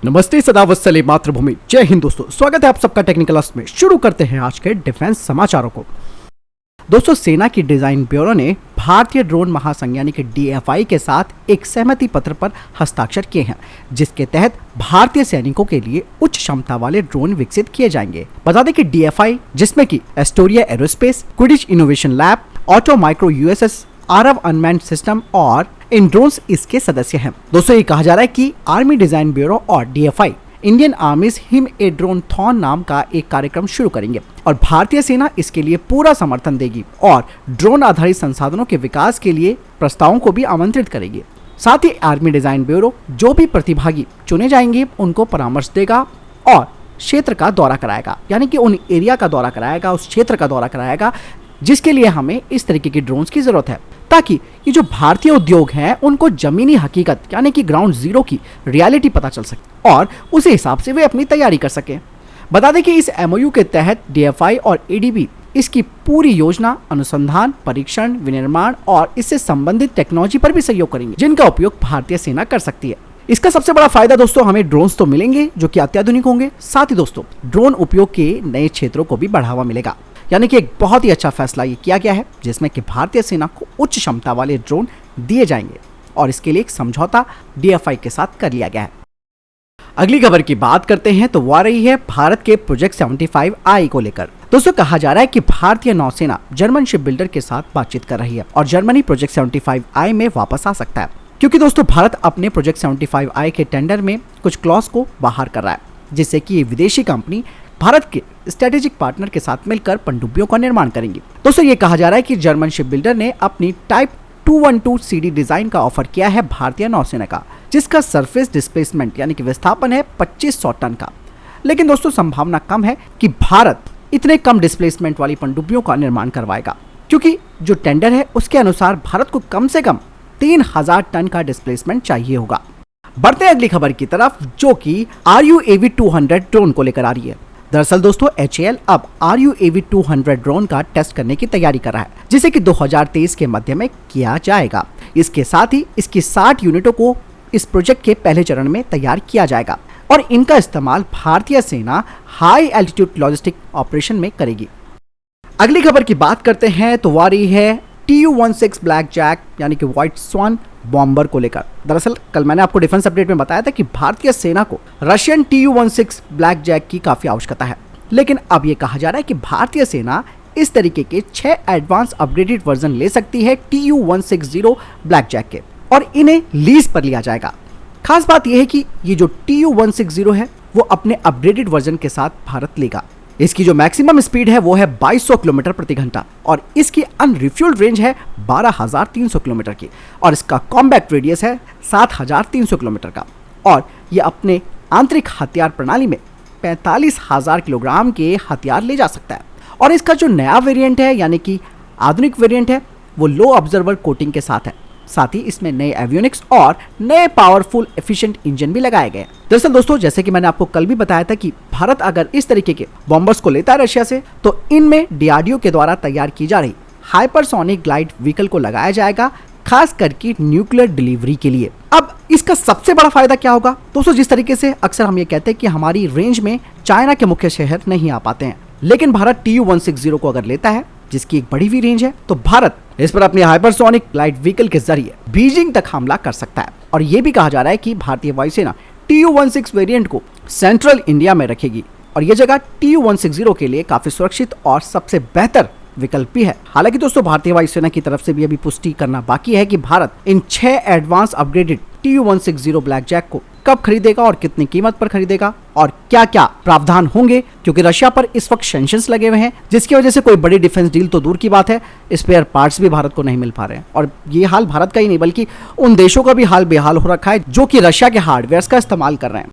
नमस्ते, सदा वत्सले मातृभूमि, जय हिंद। दोस्तों, स्वागत है आप सबका टेक्निकल में। शुरू करते हैं आज के डिफेंस समाचारों को। दोस्तों, सेना की डिजाइन ब्यूरो ने भारतीय ड्रोन महासंघ यानी कि DFI के साथ एक सहमति पत्र पर हस्ताक्षर किए हैं, जिसके तहत भारतीय सैनिकों के लिए उच्च क्षमता वाले ड्रोन विकसित किए जाएंगे। बता दें कि DFI, जिसमें कि Astoria aerospace, Quidditch innovation lab, auto micro USS, Aarav unmanned system और इंड्रोन्स इसके सदस्य हैं। दोस्तों, ये कहा जा रहा है कि आर्मी डिजाइन ब्यूरो और DFI Indian army's Him a drone thon नाम का एक कार्यक्रम शुरू करेंगे और भारतीय सेना इसके लिए पूरा समर्थन देगी और ड्रोन आधारित संसाधनों के विकास के लिए प्रस्तावों को भी आमंत्रित करेगी। साथ ही आर्मी डिजाइन ब्यूरो जो भी प्रतिभागी चुने जाएंगे उनको परामर्श देगा और क्षेत्र का दौरा कराएगा, यानी कि उन एरिया का दौरा कराएगा, उस क्षेत्र का दौरा कराएगा जिसके लिए हमें इस तरीके की ड्रोन्स की जरूरत है, ताकि ये जो भारतीय उद्योग हैं उनको जमीनी हकीकत यानी कि ग्राउंड जीरो की रियलिटी पता चल सके और उसी हिसाब से वे अपनी तैयारी कर सकें। बता दें कि इस MOU के तहत DFI और ADB इसकी पूरी योजना, अनुसंधान, परीक्षण, विनिर्माण और इससे संबंधित टेक्नोलॉजी पर भी सहयोग करेंगे, जिनका उपयोग भारतीय सेना कर सकती है। इसका सबसे बड़ा फायदा दोस्तों, हमें ड्रोन्स तो मिलेंगे जो कि अत्याधुनिक होंगे, साथ ही दोस्तों ड्रोन उपयोग के नए क्षेत्रों को भी बढ़ावा मिलेगा। यानी कि एक बहुत ही अच्छा फैसला ये किया गया है, जिसमें कि भारतीय सेना को उच्च क्षमता वाले ड्रोन दिए जाएंगे और इसके लिए एक समझौता DFI के साथ कर लिया गया है। अगली खबर की बात करते हैं तो वो आ रही है भारत के प्रोजेक्ट 75I को लेकर। दोस्तों, कहा जा रहा है कि भारतीय नौसेना जर्मन शिप बिल्डर के साथ बातचीत कर रही है और जर्मनी प्रोजेक्ट 75I में वापस आ सकता है, क्योंकि दोस्तों भारत अपने प्रोजेक्ट 75I के टेंडर में कुछ क्लॉज को बाहर कर रहा है, जिससे कि ये विदेशी कंपनी भारत के स्ट्रेटेजिक पार्टनर के साथ मिलकर पनडुब्बियों का निर्माण करेंगी। दोस्तों, ये कहा जा रहा है कि जर्मन शिप बिल्डर ने अपनी टाइप 212 CD डिजाइन का ऑफर किया है भारतीय नौसेना का, जिसका सरफेस डिस्प्लेसमेंट यानी कि विस्थापन है 2500 टन का। लेकिन दोस्तों, संभावना कम है कि भारत इतने कम डिस्प्लेसमेंट वाली पनडुब्बियों का निर्माण करवाएगा, क्योंकि जो टेंडर है उसके अनुसार भारत को कम से कम 3000 टन का डिस्प्लेसमेंट चाहिए होगा। बढ़ते हैं अगली खबर की तरफ, जो कि RUAV 200 ड्रोन को लेकर आ रही है। दरअसल दोस्तों, HAL अब RUAV 200 ड्रोन का टेस्ट करने की तैयारी कर रहा है, जिसे कि 2023 के मध्य में किया जाएगा। इसके साथ ही इसकी 60 यूनिटों को इस प्रोजेक्ट के पहले चरण में तैयार किया जाएगा और इनका इस्तेमाल भारतीय सेना हाई एल्टीट्यूड लॉजिस्टिक ऑपरेशन में करेगी। अगली खबर की बात करते हैं तो वो आ रही है TU-16 ब्लैक जैक यानी कि व्हाइट स्वान बॉम्बर को लेकर। दरअसल कल मैंने आपको डिफेंस अपडेट में बताया था कि भारतीय सेना को रशियन TU-16 ब्लैक जैक की काफी आवश्यकता है, लेकिन अब ये कहा जा रहा है कि भारतीय सेना इस तरीके के 6 एडवांस अपग्रेडेड वर्जन ले सकती है TU-160 ब्लैक जैक के और इन्हें लीज पर लिया जाएगा। खास बात यह है कि ये जो TU-160 है वो अपने अपग्रेडेड वर्जन के साथ भारत लेगा। इसकी जो मैक्सिमम स्पीड है वो है 2200 किलोमीटर प्रति घंटा और इसकी अनरिफ्यूल्ड रेंज है 12300 किलोमीटर की और इसका कॉम्बैट रेडियस है 7300 किलोमीटर का और ये अपने आंतरिक हथियार प्रणाली में 45000 किलोग्राम के हथियार ले जा सकता है। और इसका जो नया वेरिएंट है यानी कि आधुनिक वेरिएंट है वो लो ऑब्जर्वर कोटिंग के साथ है। साथ ही इसमें नए एवियोनिक्स और नए पावरफुल एफिशिएंट इंजन भी लगाए गए। दरअसल दोस्तों, जैसे कि मैंने आपको कल भी बताया था कि भारत अगर इस तरीके के बॉम्बर्स को लेता है रशिया से, तो इनमें DRDO के द्वारा तैयार की जा रही हाइपरसोनिक ग्लाइड व्हीकल को लगाया जाएगा, खास करके न्यूक्लियर डिलीवरी के लिए। अब इसका सबसे बड़ा फायदा क्या होगा दोस्तों, जिस तरीके से अक्सर हम ये कहते हैं कि हमारी रेंज में चाइना के मुख्य शहर नहीं आ पाते हैं, लेकिन भारत TU-160 को अगर लेता है जिसकी एक बड़ी हुई रेंज है, तो भारत इस पर अपनी हाइपरसोनिक ग्लाइड व्हीकल के जरिए बीजिंग तक हमला कर सकता है। और यह भी कहा जा रहा है कि भारतीय वायुसेना TU-16 वेरिएंट को सेंट्रल इंडिया में रखेगी और यह जगह TU-160 के लिए काफी सुरक्षित और सबसे बेहतर विकल्प भी है। हालांकि दोस्तों, भारतीय वायुसेना की तरफ से भी अभी पुष्टि करना बाकी है कि भारत इन 6 advance upgraded TU-160 Blackjack को कब खरीदेगा और कितनी कीमत पर खरीदेगा और क्या क्या प्रावधान होंगे, क्योंकि रशिया पर इस वक्त सैंक्शंस लगे हुए हैं, जिसकी वजह से कोई बड़ी डिफेंस डील तो दूर की बात है, स्पेयर पार्ट्स भी भारत को नहीं मिल पा रहे हैं। और ये हाल भारत का ही नहीं बल्कि उन देशों का भी हाल बेहाल हो रखा है जो कि रशिया के हार्डवेयर का इस्तेमाल कर रहे हैं।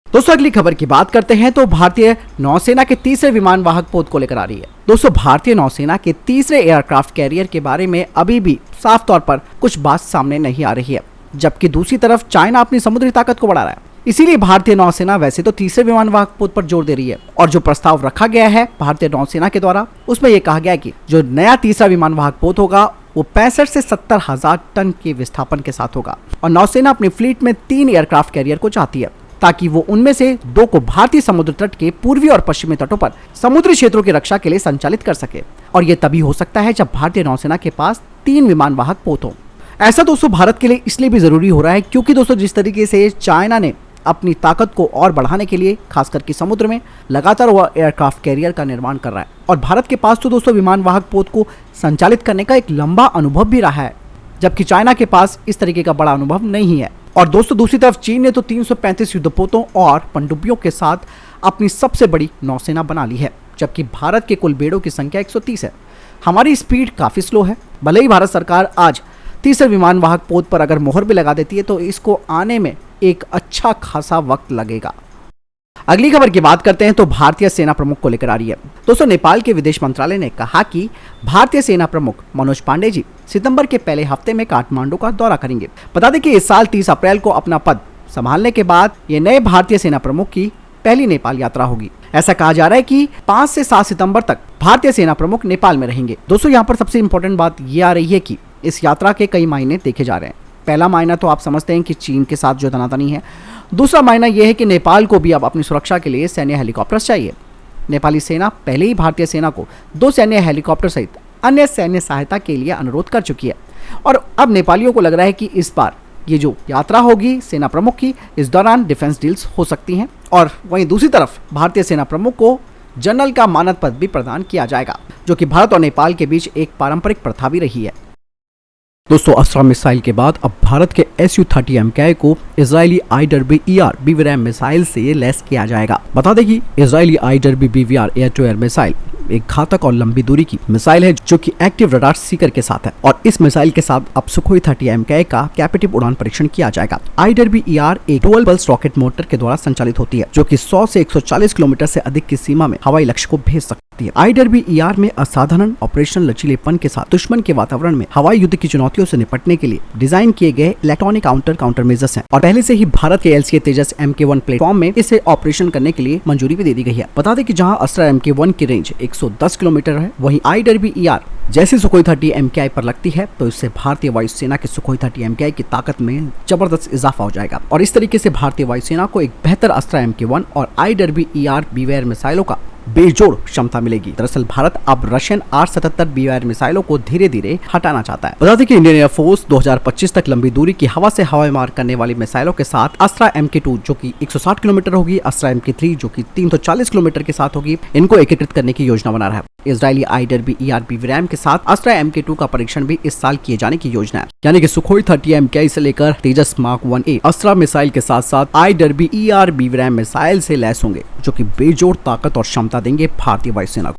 दोस्तों, अगली खबर की बात करते हैं तो भारतीय नौसेना के तीसरे विमान वाहक पोत को लेकर आ रही है। दोस्तों, भारतीय नौसेना के तीसरे एयरक्राफ्ट कैरियर के बारे में अभी भी साफ तौर पर कुछ बात सामने नहीं आ रही है, जबकि दूसरी तरफ चाइना अपनी समुद्री ताकत को बढ़ा रहा है। इसीलिए भारतीय नौसेना वैसे तो तीसरे विमान वाहक पोत पर जोर दे रही है और जो प्रस्ताव रखा गया है भारतीय नौसेना के द्वारा उसमें यह कहा गया है कि जो नया तीसरा विमान वाहक पोत होगा वो 65 से 70 हजार टन के विस्थापन के साथ होगा और नौसेना अपनी फ्लीट में 3 एयरक्राफ्ट कैरियर को चाहती है ताकि वो उनमें से 2 को भारतीय समुद्र तट के पूर्वी और पश्चिमी तटों पर समुद्री क्षेत्रों की रक्षा के लिए संचालित कर सके। और ये तभी हो सकता है जब भारतीय नौसेना के पास 3 विमान वाहक पोत हो। ऐसा दोस्तों भारत के लिए इसलिए भी जरूरी हो रहा है क्योंकि दोस्तों जिस तरीके से चाइना ने अपनी ताकत को और बढ़ाने के लिए खासकर कि समुद्र में लगातार वह एयरक्राफ्ट कैरियर का निर्माण कर रहा है, और भारत के पास तो दोस्तों विमान वाहक पोत को संचालित करने का एक लंबा अनुभव भी रहा है, जबकि चाइना के पास इस तरीके का बड़ा अनुभव नहीं है। और दोस्तों दूसरी तरफ चीन ने तो 335 युद्धपोतों और पनडुब्बियों के साथ अपनी सबसे बड़ी नौसेना बना ली है, जबकि भारत के कुल बेड़ों की संख्या 130 है। हमारी स्पीड काफी स्लो है। भले ही भारत सरकार आज तीसरे विमान वाहक पोत पर अगर मोहर भी लगा देती है तो इसको आने में एक अच्छा खासा वक्त लगेगा। अगली खबर की बात करते हैं तो भारतीय सेना प्रमुख को लेकर आ रही है। दोस्तों नेपाल के विदेश मंत्रालय ने कहा कि भारतीय सेना प्रमुख मनोज पांडे जी सितंबर के पहले हफ्ते में काठमांडू का दौरा करेंगे। बता दें कि इस साल 30 अप्रैल को अपना पद संभालने के बाद ये नए भारतीय सेना प्रमुख की पहली नेपाल यात्रा होगी। ऐसा कहा जा रहा है कि 5 से 7 सितंबर तक भारतीय सेना प्रमुख नेपाल में रहेंगे। दोस्तों यहाँ पर सबसे इंपॉर्टेंट बात यह आ रही है कि इस यात्रा के कई मायने देखे जा रहे हैं। पहला मायना तो आप समझते हैं कि चीन के साथ जो तनातनी है। दूसरा मायना यह है कि नेपाल को भी अब अपनी सुरक्षा के लिए सैन्य हेलीकॉप्टर्स चाहिए। नेपाली सेना पहले ही भारतीय सेना को 2 सैन्य हेलीकॉप्टर सहित अन्य सैन्य सहायता के लिए अनुरोध कर चुकी है, और अब नेपालियों को लग रहा है कि इस बार ये जो यात्रा होगी सेना प्रमुख की, इस दौरान डिफेंस डील्स हो सकती हैं। और वहीं दूसरी तरफ भारतीय सेना प्रमुख को जनरल का मानद पद भी प्रदान किया जाएगा, जो कि भारत और नेपाल के बीच एक पारंपरिक प्रथा भी रही है। दोस्तों अस्त्रा मिसाइल के बाद अब भारत के Su-30 MKI को इजरायली IRBER BVRAM मिसाइल से लैस किया जाएगा। बता दें कि Israeli IRBER air to air missile एक घातक और लंबी दूरी की मिसाइल है जो कि एक्टिव रडार सीकर के साथ है, और इस मिसाइल के साथ अब सुखोई 30 MKI का कैपेटिव उड़ान परीक्षण किया जाएगा। IRBER एक डुअल पल्स रॉकेट मोटर के द्वारा संचालित होती है, जो कि 100 से 140 किलोमीटर से अधिक की सीमा में हवाई लक्ष्य को भेज सकती है। IRBER में असाधारण ऑपरेशनल लचीलेपन के साथ दुश्मन के वातावरण में हवाई युद्ध की चुनौतियों से निपटने के लिए डिजाइन किए गए इलेक्ट्रॉनिक काउंटर मेजर्स हैं, और पहले से ही भारत के LCA तेजस MK1 प्लेटफॉर्म में इसे ऑपरेशन करने के लिए मंजूरी भी दे दी गई है। बता दें कि जहां अस्त्रा MK1 की रेंज 110 किलोमीटर है, वहीं IRBER जैसे सुखोई 30 MKI पर लगती है तो इससे भारतीय वायुसेना के सुखोई 30 MKI की ताकत में जबरदस्त इजाफा हो जाएगा, और इस तरीके से भारतीय वायुसेना को एक बेहतर अस्त्रा MK1 और IRBER BVR मिसाइलों का बेजोड़ क्षमता मिलेगी। दरअसल भारत अब रशियन R-77 BVR मिसाइलों को धीरे धीरे हटाना चाहता है। बता दें कि इंडियन एयरफोर्स 2025 तक लंबी दूरी की हवा से हवाई मार करने वाली मिसाइलों के साथ अस्त्रा MK2 जो कि 160 किलोमीटर होगी, अस्त्रा MK3 जो कि 340 किलोमीटर के साथ होगी, इनको एकीकृत करने की योजना बना रहा है। इजरायली IRBER BVRAM के साथ अस्त्रा MK2 का परीक्षण भी इस साल किए जाने की योजना है, यानी कि सुखोई 30 MKI से लेकर तेजस मार्क 1A अस्त्रा मिसाइल के साथ साथ IRBER BVRAM मिसाइल से लैस होंगे, जो कि बेजोड़ ताकत और क्षमता देंगे भारतीय वायुसेना को।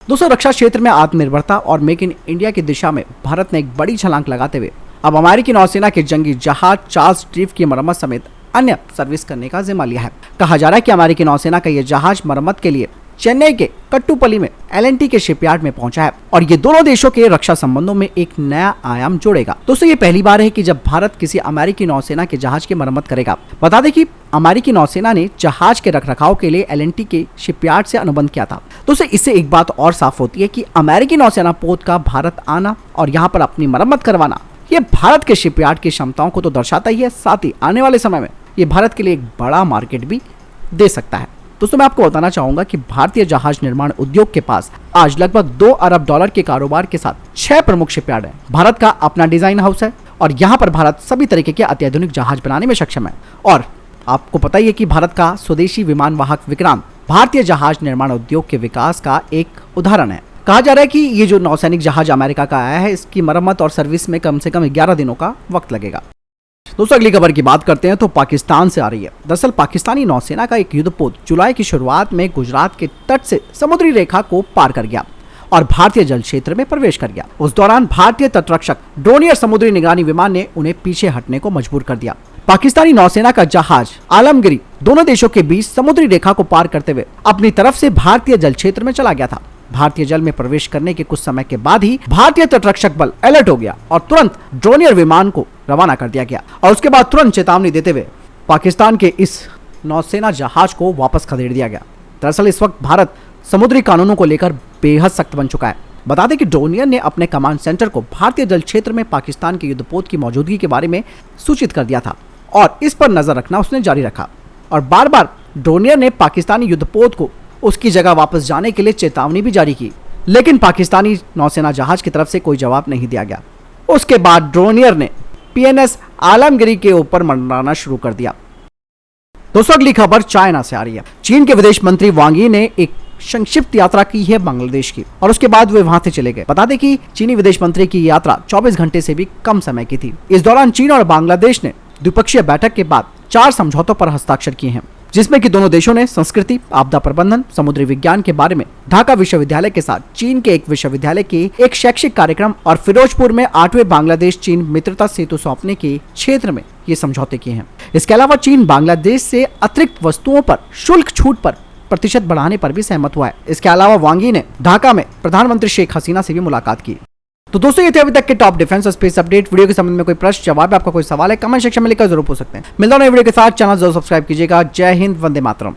दोस्तों रक्षा क्षेत्र में आत्मनिर्भरता और मेक इन इंडिया की दिशा में भारत ने एक बड़ी छलांग लगाते हुए अब अमेरिकी नौसेना के जंगी जहाज चार्ल्स ड्रीफ की मरम्मत समेत अन्य सर्विस करने का जिम्मा लिया है। कहा जा रहा है कि अमेरिकी नौसेना का यह जहाज मरम्मत के लिए चेन्नई के कट्टुपल्ली में L&T के शिपयार्ड में पहुंचा है, और ये दोनों देशों के रक्षा संबंधों में एक नया आयाम जोड़ेगा। दोस्तों ये पहली बार है कि जब भारत किसी अमेरिकी नौसेना के जहाज की मरम्मत करेगा। बता दें कि अमेरिकी नौसेना ने जहाज के रखरखाव के लिए L&T के शिपयार्ड से अनुबंध किया था। दोस्तों इससे एक बात और साफ होती है कि अमेरिकी नौसेना पोत का भारत आना और यहाँ पर अपनी मरम्मत करवाना, ये भारत के शिपयार्ड की क्षमताओं को तो दर्शाता ही है, साथ ही आने वाले समय में ये भारत के लिए एक बड़ा मार्केट भी दे सकता है। दोस्तों मैं आपको बताना चाहूंगा कि भारतीय जहाज निर्माण उद्योग के पास आज लगभग $2 अरब के कारोबार के साथ 6 प्रमुख शिपयार्ड हैं। भारत का अपना डिजाइन हाउस है, और यहाँ पर भारत सभी तरीके के अत्याधुनिक जहाज बनाने में सक्षम है। और आपको पता ही है कि भारत का स्वदेशी विमान वाहक विक्रांत भारतीय जहाज निर्माण उद्योग के विकास का एक उदाहरण है। कहा जा रहा है कि ये जो नौसैनिक जहाज अमेरिका का आया है, इसकी मरम्मत और सर्विस में कम से कम 11 दिनों का वक्त लगेगा। दोस्तों अगली खबर की बात करते हैं तो पाकिस्तान से आ रही है। दरअसल पाकिस्तानी नौसेना का एक युद्धपोत जुलाई की शुरुआत में गुजरात के तट से समुद्री रेखा को पार कर गया और भारतीय जल क्षेत्र में प्रवेश कर गया। उस दौरान भारतीय तटरक्षक ड्रोनियर समुद्री निगरानी विमान ने उन्हें पीछे हटने को मजबूर कर दिया। पाकिस्तानी नौसेना का जहाज आलमगिरी दोनों देशों के बीच समुद्री रेखा को पार करते हुए अपनी तरफ से भारतीय जल क्षेत्र में चला गया था। भारतीय जल में प्रवेश करने के कुछ समय के बाद ही भारतीय तटरक्षक बल अलर्ट हो गया और तुरंत ड्रोनियर विमान को रवाना कर दिया गया, और उसके बाद तुरंत चेतावनी देते हुए पाकिस्तान के इस नौसेना जहाज को वापस खदेड़ दिया गया। दरअसल इस वक्त भारत समुद्री कानूनों को लेकर बेहद सख्त बन चुका है। बता दें कि ड्रोनियर ने अपने कमांड सेंटर को भारतीय जल क्षेत्र में पाकिस्तान के युद्धपोत की मौजूदगी के बारे में सूचित कर दिया था, और इस पर नजर रखना उसने जारी रखा। और बार बार ड्रोनियर ने पाकिस्तानी युद्धपोत को उसकी जगह वापस जाने के लिए चेतावनी भी जारी की, लेकिन पाकिस्तानी नौसेना जहाज की तरफ से कोई जवाब नहीं दिया गया। उसके बाद ड्रोनियर ने PNS आलमगिरी के ऊपर मंडराना शुरू कर दिया। दोस्तों अगली खबर चाइना से आ रही है। चीन के विदेश मंत्री वांग यी ने एक संक्षिप्त यात्रा की है बांग्लादेश की, और उसके बाद वे वहां से चले गए। बता दें कि चीनी विदेश मंत्री की यात्रा 24 घंटे से भी कम समय की थी। इस दौरान चीन और बांग्लादेश ने द्विपक्षीय बैठक के बाद 4 समझौतों पर हस्ताक्षर किए हैं, जिसमें कि दोनों देशों ने संस्कृति, आपदा प्रबंधन, समुद्री विज्ञान के बारे में ढाका विश्वविद्यालय के साथ चीन के एक विश्वविद्यालय के एक शैक्षिक कार्यक्रम और फिरोजपुर में 8वें बांग्लादेश चीन मित्रता सेतु सौंपने के क्षेत्र में ये समझौते किए हैं। इसके अलावा चीन बांग्लादेश से अतिरिक्त वस्तुओं पर शुल्क छूट पर प्रतिशत बढ़ाने पर भी सहमत हुआ है। इसके अलावा वांग यी ने ढाका में प्रधानमंत्री शेख हसीना से भी मुलाकात की। तो दोस्तों ये थे अभी तक के टॉप डिफेंस और स्पेस अपडेट। वीडियो के संबंध में कोई प्रश्न, जवाब, आपका कोई सवाल है, कमेंट सेक्शन में लिखकर जरूर पूछ सकते हैं। मिलता हूं नए वीडियो के साथ, चैनल जरूर सब्सक्राइब कीजिएगा। जय हिंद, वंदे मातरम।